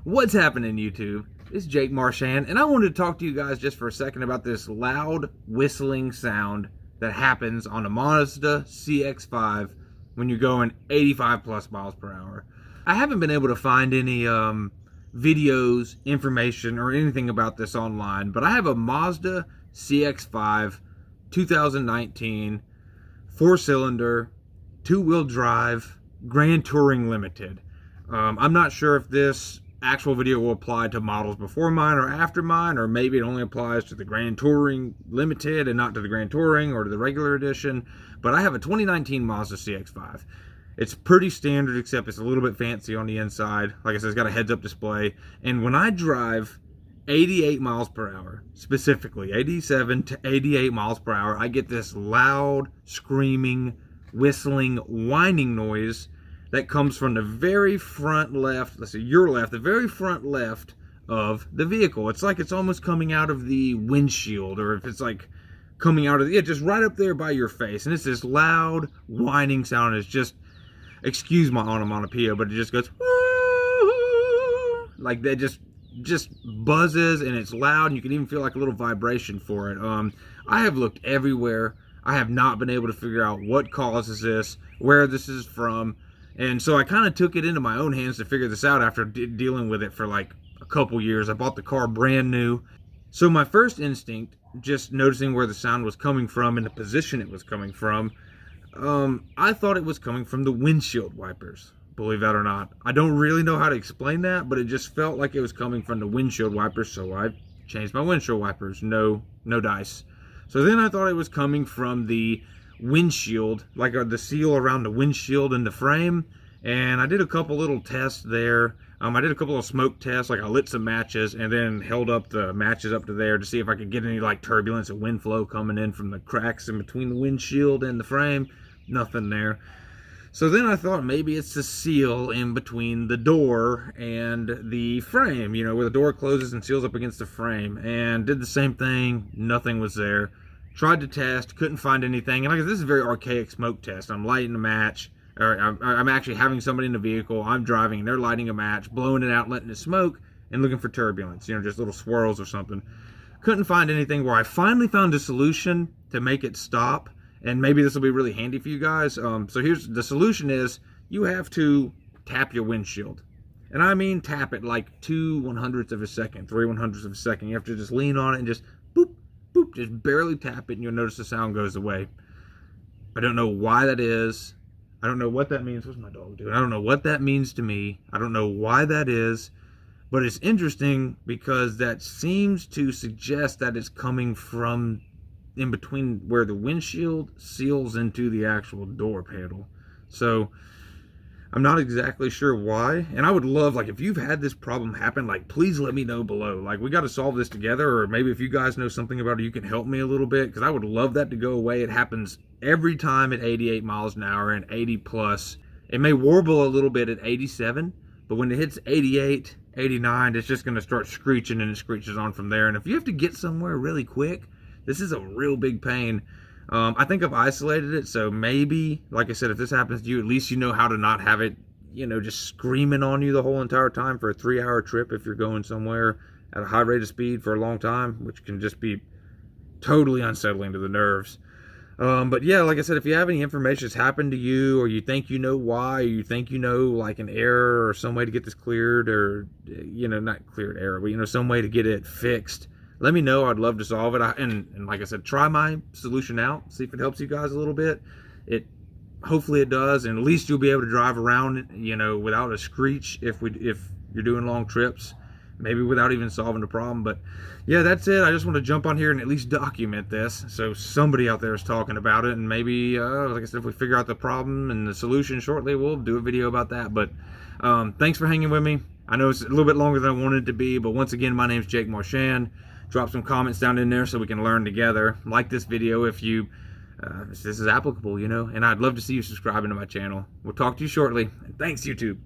What's happening, YouTube? It's Jake Marchand, and I wanted to talk to you guys just for a second about this loud whistling sound that happens on a Mazda CX-5 when you're going 85 plus miles per hour. I haven't been able to find any videos, information, or anything about this online, but I have a Mazda CX-5 2019 4-cylinder, 2-wheel drive, Grand Touring Limited. I'm not sure if this actual video will apply to models before mine or after mine, or maybe it only applies to the Grand Touring Limited and not to the Grand Touring or to the regular edition. But I have a 2019 Mazda CX-5. It's pretty standard, except it's a little bit fancy on the inside. Like I said, it's got a heads-up display. And when I drive 88 miles per hour, specifically 87 to 88 miles per hour, I get this loud, screaming, whistling, whining noise that comes from the very front left, let's see, your left, the very front left of the vehicle. It's like it's almost coming out of the windshield, or if it's like coming out of the, yeah, just right up there by your face. And it's this loud, whining sound. It's just, excuse my onomatopoeia, but it just goes, woo, like that, just buzzes, and it's loud, and you can even feel like a little vibration for it. I have looked everywhere. I have not been able to figure out what causes this, where this is from. And so I kind of took it into my own hands to figure this out after dealing with it for like a couple years. I bought the car brand new. So my first instinct, just noticing where the sound was coming from and the position it was coming from, I thought it was coming from the windshield wipers, believe that or not. I don't really know how to explain that, but it just felt like it was coming from the windshield wipers, so I changed my windshield wipers. No dice. So then I thought it was coming from the windshield, like the seal around the windshield and the frame, and I did a couple little tests there. I did a couple of smoke tests, like I lit some matches and then held up the matches up to there to see if I could get any like turbulence or wind flow coming in from the cracks in between the windshield and the frame. Nothing there. So then I thought maybe it's the seal in between the door and the frame, you know, where the door closes and seals up against the frame, and did the same thing. Nothing was there. Tried to test, couldn't find anything. And like, this is a very archaic smoke test. I'm lighting a match, or I'm actually having somebody in the vehicle, I'm driving, and they're lighting a match, blowing it out, letting it smoke, and looking for turbulence, you know, just little swirls or something. Couldn't find anything, where I finally found a solution to make it stop, and maybe this will be really handy for you guys. So here's the solution: is you have to tap your windshield. And I mean tap it like 2/100ths of a second, 3/100ths of a second. You have to just lean on it and just boop, boop, just barely tap it, and you'll notice the sound goes away. I don't know why that is. I don't know what that means. What's my dog doing? I don't know what that means to me. I don't know why that is, but it's interesting because that seems to suggest that it's coming from in between where the windshield seals into the actual door panel. So I'm not exactly sure why, and I would love, like, if you've had this problem happen, like, please let me know below. Like, we got to solve this together, or maybe if you guys know something about it, you can help me a little bit, because I would love that to go away. It happens every time at 88 miles an hour and 80 plus. It may warble a little bit at 87, but when it hits 88, 89, it's just going to start screeching, and it screeches on from there. And if you have to get somewhere really quick, this is a real big pain. I think I've isolated it, so maybe, like I said, if this happens to you, at least you know how to not have it, you know, just screaming on you the whole entire time for a 3-hour trip if you're going somewhere at a high rate of speed for a long time, which can just be totally unsettling to the nerves. But yeah, like I said, if you have any information that's happened to you, or you think you know why, or you think you know like an error or some way to get this cleared, or, you know, not cleared error, but, you know, some way to get it fixed, let me know. I'd love to solve it. And like I said, try my solution out. See if it helps you guys a little bit. Hopefully it does, and at least you'll be able to drive around, you know, without a screech if you're doing long trips. Maybe without even solving the problem. But yeah, that's it. I just want to jump on here and at least document this, so somebody out there is talking about it. And maybe, like I said, if we figure out the problem and the solution shortly, we'll do a video about that. But thanks for hanging with me. I know it's a little bit longer than I wanted it to be, but once again, my name's Jake Marchand. Drop some comments down in there so we can learn together. Like this video if this is applicable, you know. And I'd love to see you subscribing to my channel. We'll talk to you shortly. And thanks, YouTube.